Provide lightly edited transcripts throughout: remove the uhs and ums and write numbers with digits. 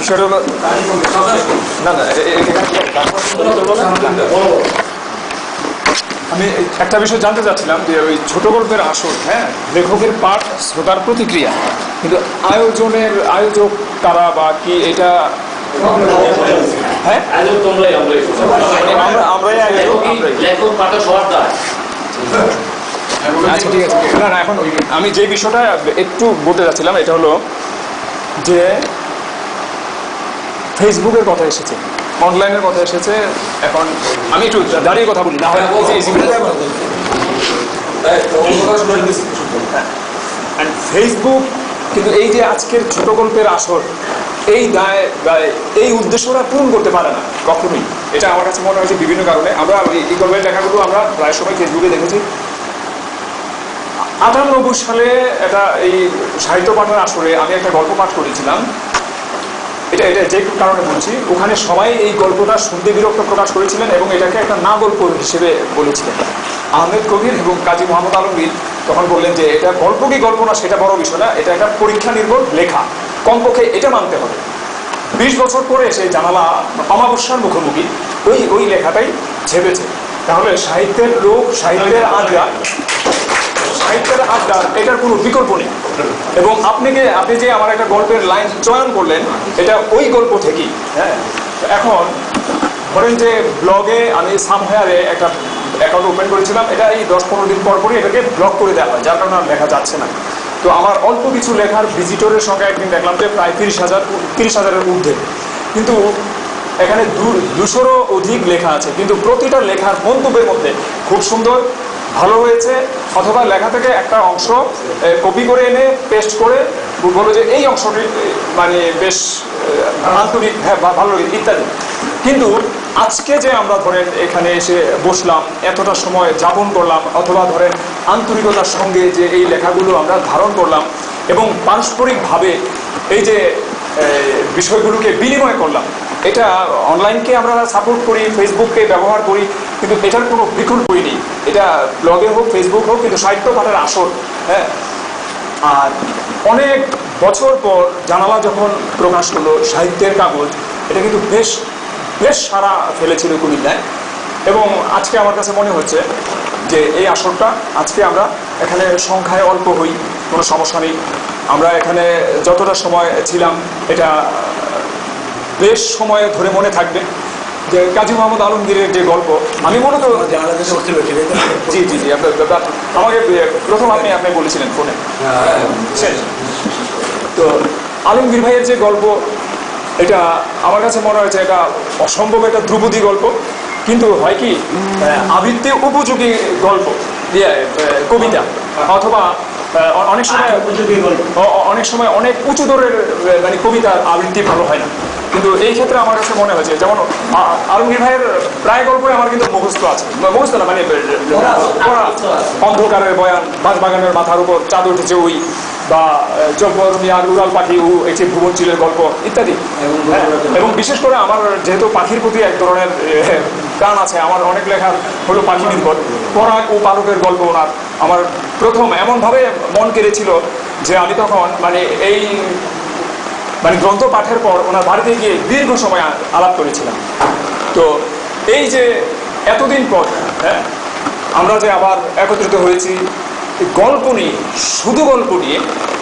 বিষয়টা হলো না না আমি একটা বিষয় জানতে চাচ্ছিলাম যে ওই ছোট গল্পের আসর, হ্যাঁ, লেখকের পাঠ, শ্রোতার প্রতিক্রিয়া, কিন্তু আয়োজক কারা বা কি এটা? হ্যাঁ, আচ্ছা ঠিক আছে। না না, এখন আমি যে বিষয়টা একটু বলতে চাচ্ছিলাম এটা হলো যে ফেসবুকের কথা এসেছে, অনলাইনের কথা এসেছে। এখন আমি একটু দাঁড়িয়ে কথা বলি, না হয় ফেসবুক কিন্তু এই যে আজকের ছোট গল্পের আসর, এই উদ্দেশ্যটা পূরণ করতে পারে না কখনোই। এটা আমার কাছে মনে হয়েছে বিভিন্ন কারণে। আমরা এই গল্পের লেখাগুলো আমরা প্রায় সময় ফেসবুকে দেখেছি। 98 সালে এটা এই সাহিত্য পাঠের আসরে আমি একটা গল্প পাঠ করেছিলাম। এটা যে কারণে বলছি, ওখানে সবাই এই গল্পটা শুনতে বিরক্ত প্রকাশ করেছিলেন এবং এটাকে একটা না গল্প হিসেবে বলেছিলেন। আহমেদ কবির এবং কাজী মোহাম্মদ আলমগীর তখন বললেন যে এটা গল্প কি গল্প না সেটা বড় বিষয় না, এটা একটা পরীক্ষা নির্ভর লেখা, কমপক্ষে এটা মানতে হবে। 20 বছর পরে এসে জানালা অমাবস্যার মুখোমুখি ওই লেখাটাই ঝেপেছে। তাহলে সাহিত্যের লোক, সাহিত্যের আড্ডা, এটার কোনো বিকল্প নেই। এবং আপনি যে আমার একটা গল্পের লাইন চয়ন করলেন, এটা ওই গল্প থেকেই। হ্যাঁ, এখন ধরেন যে ব্লগে আমি সামহায়ারে একটা অ্যাকাউন্ট ওপেন করেছিলাম, এটা এই 10-15 দিন পরই এটাকে ব্লক করে দেওয়া হয়, যার কারণে আর লেখা যাচ্ছে না। তো আমার অল্প কিছু লেখার ভিজিটরের সংখ্যা একদিন দেখলাম যে প্রায় 30,000-30,000-এর ঊর্ধ্বে, কিন্তু এখানে 200-রও অধিক লেখা আছে। কিন্তু প্রতিটা লেখার মন্তব্যের মধ্যে খুব সুন্দর, ভালো হয়েছে, অথবা লেখা থেকে একটা অংশ কপি করে এনে পেস্ট করে বলো যে এই অংশটি মানে বেশ আন্তরিক, হ্যাঁ ভালো লাগে ইত্যাদি। কিন্তু আজকে যে আমরা ধরেন এখানে এসে বসলাম, এতটা সময় যাপন করলাম, অথবা ধরেন আন্তরিকতার সঙ্গে যে এই লেখাগুলো আমরা ধারণ করলাম এবং পারস্পরিকভাবে এই যে বিষয়গুলোকে বিনিময় করলাম, এটা অনলাইনকে আমরা সাপোর্ট করি, ফেসবুককে ব্যবহার করি, কিন্তু এটার কোনো বিকল্পই নেই। এটা ব্লগে হোক, ফেসবুক হোক, কিন্তু সাহিত্য পাঠের আসর। হ্যাঁ, আর অনেক বছর পর জানালা যখন প্রকাশ করলো সাহিত্যের কাগজ, এটা কিন্তু বেশ সাড়া ফেলেছিল কুমিল্লায়। এবং আজকে আমার কাছে মনে হচ্ছে যে এই আসরটা আজকে আমরা এখানে সংখ্যায় অল্প হই, কোনো সমস্যা নেই। আমরা এখানে যতটা সময় ছিলাম এটা বেশ সময় ধরে মনে থাকবে যে কাজী মোহাম্মদ আলমগীরের যে গল্প, আমি মূলত জি আমাকে প্রথম আপনি বলেছিলেন ফোনে। তো আলমগীর ভাইয়ের যে গল্প, এটা আমার কাছে মনে হয়েছে এটা অসম্ভব একটা ধ্রুপদী গল্প, কিন্তু হয় কি আবৃত্তি উপযোগী গল্প, কবিতা, অথবা অনেক সময় অনেক উঁচু দরের মানে কবিতার আবৃত্তি ভালো হয় না। কিন্তু এই ক্ষেত্রে আমার কাছে মনে হয়েছে যেমন আলমগীর ভাইয়ের প্রায় গল্পই আমার কিন্তু মুখস্থ আছে, মুখস্থ না মানে অন্ধকারের বয়ান, বাঁশবাগানের মাথার উপর চাঁদ উঠেছে ওই, বা জব্বর মিয়ার উড়াল পাখি এটি ভুবন চিলের গল্প ইত্যাদি। এবং বিশেষ করে আমার যেহেতু পাখির প্রতি এক ধরনের টান আছে, আমার অনেক লেখার হলো পাখি নির্ভর। পরাগ ও পালকের গল্প ওনার আমার প্রথম এমনভাবে মন কেড়েছিল যে আমি তখন মানে গ্রন্থ পাঠের পর ওনার বাড়িতে গিয়ে দীর্ঘ সময় আলাপ করেছিলাম। তো এই যে এতদিন পর, হ্যাঁ, আমরা যে আবার একত্রিত হয়েছি গল্প নিয়ে, শুধু গল্প নিয়ে,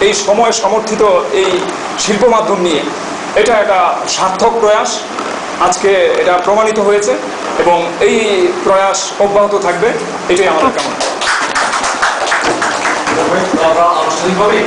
এই সময় সমর্থিত এই শিল্প মাধ্যম নিয়ে, এটা একটা সার্থক প্রয়াস। আজকে এটা প্রমাণিত হয়েছে এবং এই প্রয়াস অব্যাহত থাকবে, এটাই আমাদের কামনা। আনুষ্ঠানিকভাবে